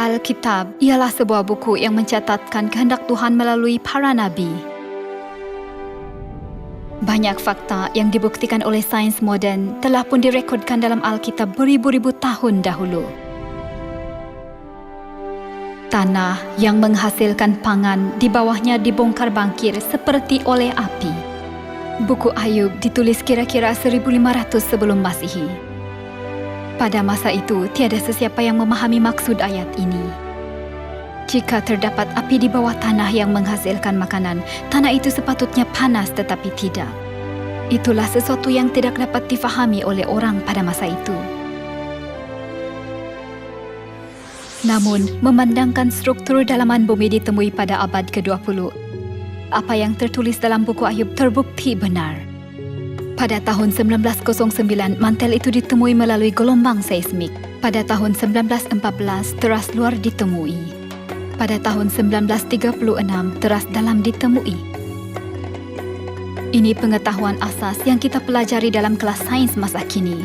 Alkitab ialah sebuah buku yang mencatatkan kehendak Tuhan melalui para nabi. Banyak fakta yang dibuktikan oleh sains moden telah pun direkodkan dalam Alkitab beribu-ribu tahun dahulu. Tanah yang menghasilkan pangan di bawahnya dibongkar bangkir seperti oleh api. Buku Ayub ditulis kira-kira 1500 sebelum Masihi. Pada masa itu, tiada sesiapa yang memahami maksud ayat ini. Jika terdapat api di bawah tanah yang menghasilkan makanan, tanah itu sepatutnya panas tetapi tidak. Itulah sesuatu yang tidak dapat difahami oleh orang pada masa itu. Namun, memandangkan struktur dalaman bumi ditemui pada abad ke-20, apa yang tertulis dalam buku Ayub terbukti benar. Pada tahun 1909, mantel itu ditemui melalui gelombang seismik. Pada tahun 1914, teras luar ditemui. Pada tahun 1936, teras dalam ditemui. Ini pengetahuan asas yang kita pelajari dalam kelas sains masa kini.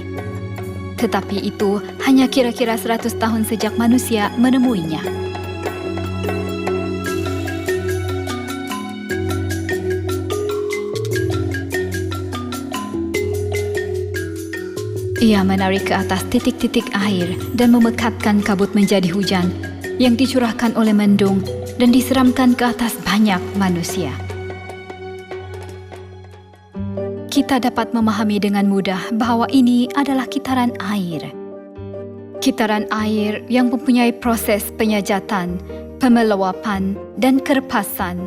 Tetapi itu hanya kira-kira 100 tahun sejak manusia menemuinya. Ia menarik ke atas titik-titik air dan memekatkan kabut menjadi hujan yang dicurahkan oleh mendung dan diseramkan ke atas banyak manusia. Kita dapat memahami dengan mudah bahwa ini adalah kitaran air. Kitaran air yang mempunyai proses penyajatan, pemeluapan, dan kerepasan.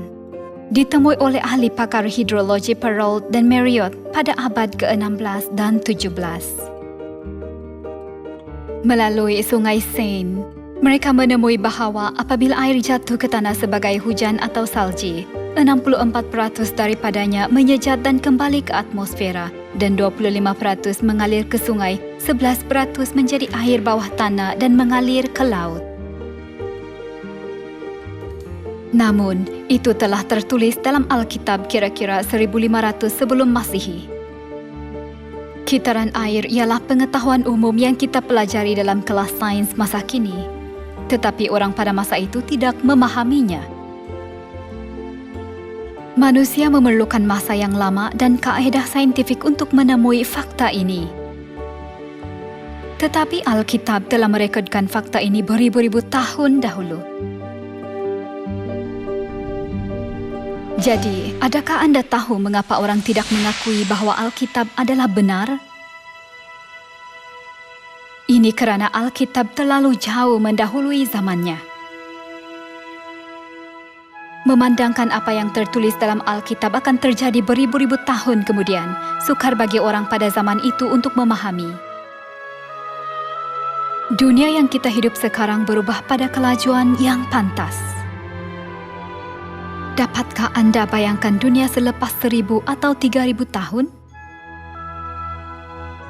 Ditemui oleh ahli pakar hidrologi Perrault dan Marriott pada abad ke-16 dan 17. Melalui sungai Seine, mereka menemui bahawa apabila air jatuh ke tanah sebagai hujan atau salji, 64% daripadanya menyejat dan kembali ke atmosfera dan 25% mengalir ke sungai, 11% menjadi air bawah tanah dan mengalir ke laut. Namun, itu telah tertulis dalam Alkitab kira-kira 1500 sebelum Masihi. Kitaran air ialah pengetahuan umum yang kita pelajari dalam kelas sains masa kini, tetapi orang pada masa itu tidak memahaminya. Manusia memerlukan masa yang lama dan kaedah saintifik untuk menemui fakta ini. Tetapi Alkitab telah merekodkan fakta ini beribu-ribu tahun dahulu. Jadi, adakah Anda tahu mengapa orang tidak mengakui bahwa Alkitab adalah benar? Ini kerana Alkitab terlalu jauh mendahului zamannya. Memandangkan apa yang tertulis dalam Alkitab akan terjadi beribu-ribu tahun kemudian, sukar bagi orang pada zaman itu untuk memahami. Dunia yang kita hidup sekarang berubah pada kelajuan yang pantas. Dapatkah Anda bayangkan dunia selepas 1000 atau 3000 tahun?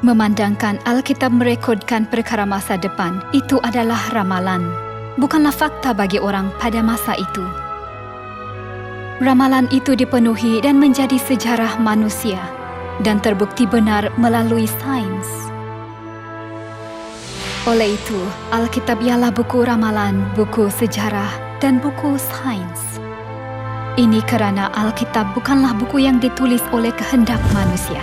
Memandangkan Alkitab merekodkan perkara masa depan, itu adalah ramalan, bukanlah fakta bagi orang pada masa itu. Ramalan itu dipenuhi dan menjadi sejarah manusia dan terbukti benar melalui sains. Oleh itu, Alkitab ialah buku ramalan, buku sejarah, dan buku sains. Ini kerana Alkitab bukanlah buku yang ditulis oleh kehendak manusia.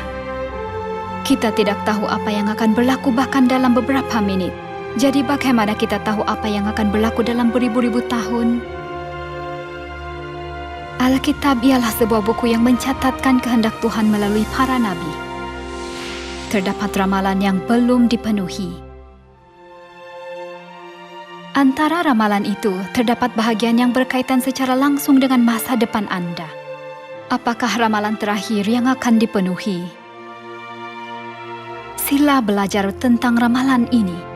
Kita tidak tahu apa yang akan berlaku bahkan dalam beberapa minit. Jadi bagaimana kita tahu apa yang akan berlaku dalam beribu-ribu tahun? Alkitab ialah sebuah buku yang mencatatkan kehendak Tuhan melalui para nabi. Terdapat ramalan yang belum dipenuhi. Antara ramalan itu, terdapat bahagian yang berkaitan secara langsung dengan masa depan Anda. Apakah ramalan terakhir yang akan dipenuhi? Sila belajar tentang ramalan ini.